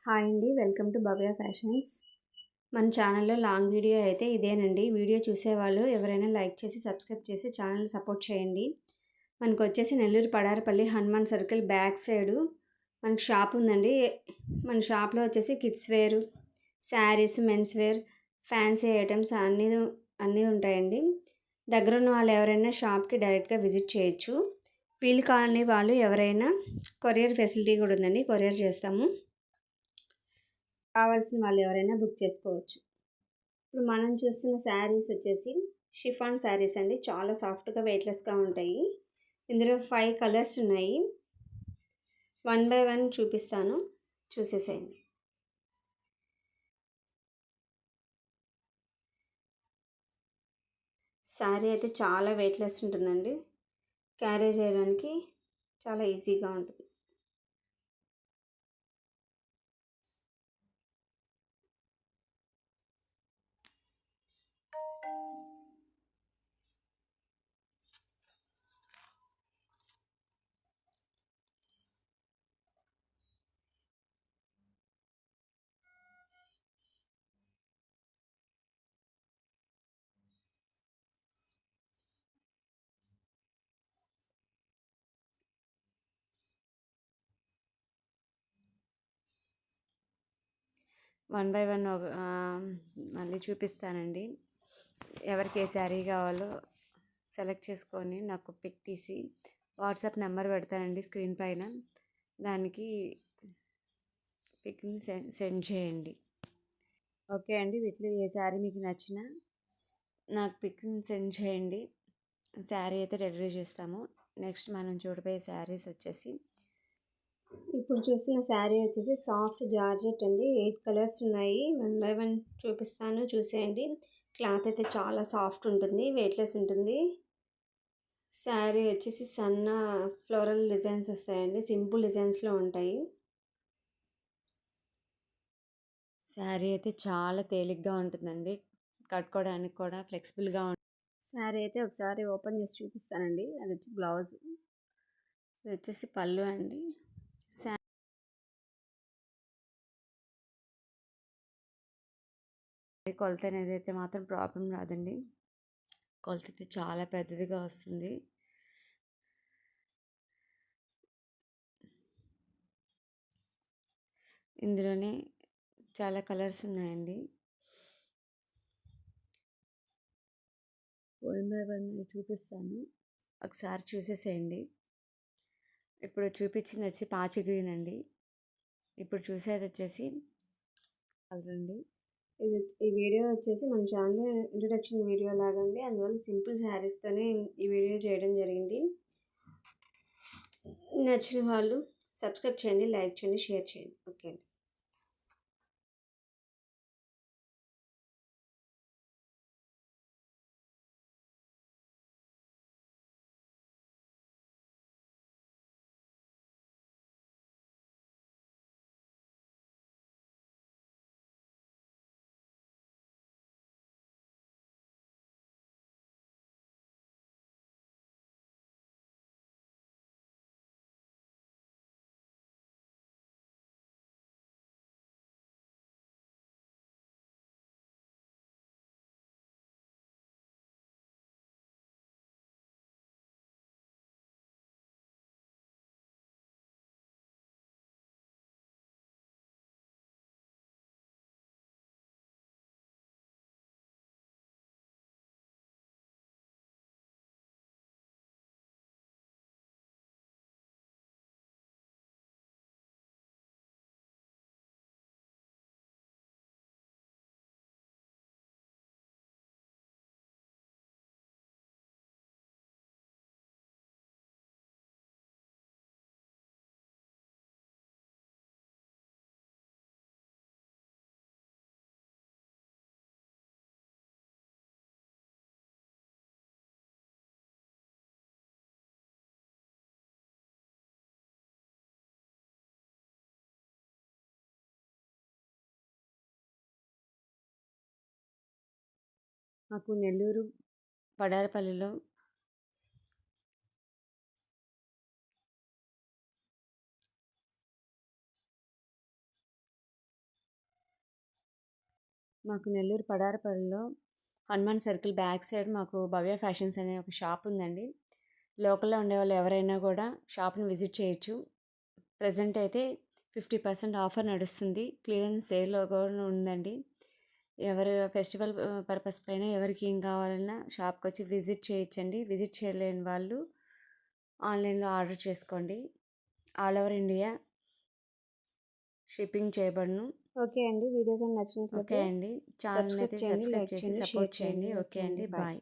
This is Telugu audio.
హాయ్ అండి, వెల్కమ్ టు భవ్య ఫ్యాషన్స్. మన ఛానల్లో లాంగ్ వీడియో అయితే ఇదేనండి. వీడియో చూసేవాళ్ళు ఎవరైనా లైక్ చేసి సబ్స్క్రైబ్ చేసి ఛానల్ సపోర్ట్ చేయండి. మనకు వచ్చేసి Nellore Padarapalli Hanuman circle back side మనకు షాప్ ఉందండి. మన షాప్లో వచ్చేసి kids wear, saris, mens wear, fancy items అన్నీ ఉంటాయండి. దగ్గర ఉన్న వాళ్ళు ఎవరైనా షాప్కి డైరెక్ట్గా విజిట్ చేయొచ్చు. వీలు కాని వాళ్ళు ఎవరైనా కొరియర్ ఫెసిలిటీ కూడా ఉందండి, కొరియర్ చేస్తాము. కావాల్సిన వాళ్ళు ఎవరైనా బుక్ చేసుకోవచ్చు. ఇప్పుడు మనం చూస్తున్న శారీస్ వచ్చేసి షిఫాన్ శారీస్ అండి. చాలా సాఫ్ట్గా వెయిట్లెస్గా ఉంటాయి. ఇందులో 5 కలర్స్ ఉన్నాయి. 1 బై 1 చూపిస్తాను, చూసేసేయండి. శారీ అయితే చాలా వెయిట్లెస్ ఉంటుందండి. క్యారీ చేయడానికి చాలా ఈజీగా ఉంటుంది. వన్ బై వన్ మళ్ళీ చూపిస్తానండి. ఎవరికి ఏ శారీ కావాలో సెలెక్ట్ చేసుకొని నాకు పిక్ తీసి వాట్సాప్ నెంబర్ పెడతానండి స్క్రీన్ పైన. దానికి పిక్ని సెండ్ చేయండి. ఓకే అండి, వీటిలో ఏ శారీ మీకు నచ్చినా నాకు పిక్ని సెండ్ చేయండి. శారీ అయితే డెలివరీ చేస్తాము. నెక్స్ట్ మనం చూడబోయే శారీస్ వచ్చేసి, ఇప్పుడు చూసిన శారీ వచ్చేసి సాఫ్ట్ జార్జెట్ అండి. 8 కలర్స్ ఉన్నాయి. 1 బై 1 చూపిస్తాను, చూసేయండి. క్లాత్ అయితే చాలా సాఫ్ట్ ఉంటుంది, వెయిట్లెస్ ఉంటుంది. శారీ వచ్చేసి సన్న ఫ్లోరల్ డిజైన్స్ వస్తాయండి, సింపుల్ డిజైన్స్లో ఉంటాయి. శారీ అయితే చాలా తేలిగ్గా ఉంటుందండి, కట్టుకోవడానికి కూడా ఫ్లెక్సిబుల్గా ఉంటుంది. శారీ అయితే ఒకసారి ఓపెన్ చేసి చూపిస్తానండి. అది వచ్చి బ్లౌజ్, ఇది వచ్చేసి పళ్ళు అండి. కొలత అనేది అయితే మాత్రం ప్రాబ్లం రాదండి. కొలత అయితే చాలా పెద్దదిగా వస్తుంది. ఇందులోనే చాలా కలర్స్ ఉన్నాయండి. 1 బై 1 చూపిస్తాను, ఒకసారి చూసేసేయండి. ఇప్పుడు చూపించింది వచ్చి పాచి గ్రీన్ అండి. ఇప్పుడు చూసేది వచ్చేసి కలర్ అండి. ఈ వీడియో వచ్చేసి మన ఛానల్ ఇంట్రడక్షన్ వీడియో లాగండి, అందువల్ల సింపుల్ శారీస్తోనే ఈ వీడియో చేయడం జరిగింది. నచ్చిన వాళ్ళు సబ్స్క్రైబ్ చేయండి, లైక్ చేయండి, షేర్ చేయండి. ఓకే అండి. మాకు నెల్లూరు పడారపల్లిలో మాకు నెల్లూరు పడారపల్లిలో హనుమాన్ సర్కిల్ బ్యాక్ సైడ్ మాకు భవ్య ఫ్యాషన్స్ అనే ఒక షాప్ ఉందండి. లోకల్లో ఉండేవాళ్ళు ఎవరైనా కూడా షాప్ని విజిట్ చేయొచ్చు. ప్రజెంట్ అయితే 50% ఆఫర్ నడుస్తుంది. క్లియరెన్స్ సేల్ కూడా ఉందండి. ఎవరు ఫెస్టివల్ పర్పస్ పైన ఎవరికి ఏం కావాలన్నా షాప్కి వచ్చి విజిట్ చేయొచ్చండి. విజిట్ చేయలేని వాళ్ళు ఆన్లైన్లో ఆర్డర్ చేసుకోండి. ఆల్ ఓవర్ ఇండియా షిప్పింగ్ చేయబడును. ఓకే అండి, వీడియో కానీ నచ్చినట్లయితే ఓకే అండి, ఛానల్ అయితే సబ్స్క్రైబ్ చేసి సపోర్ట్ చేయండి. ఓకే అండి, బాయ్.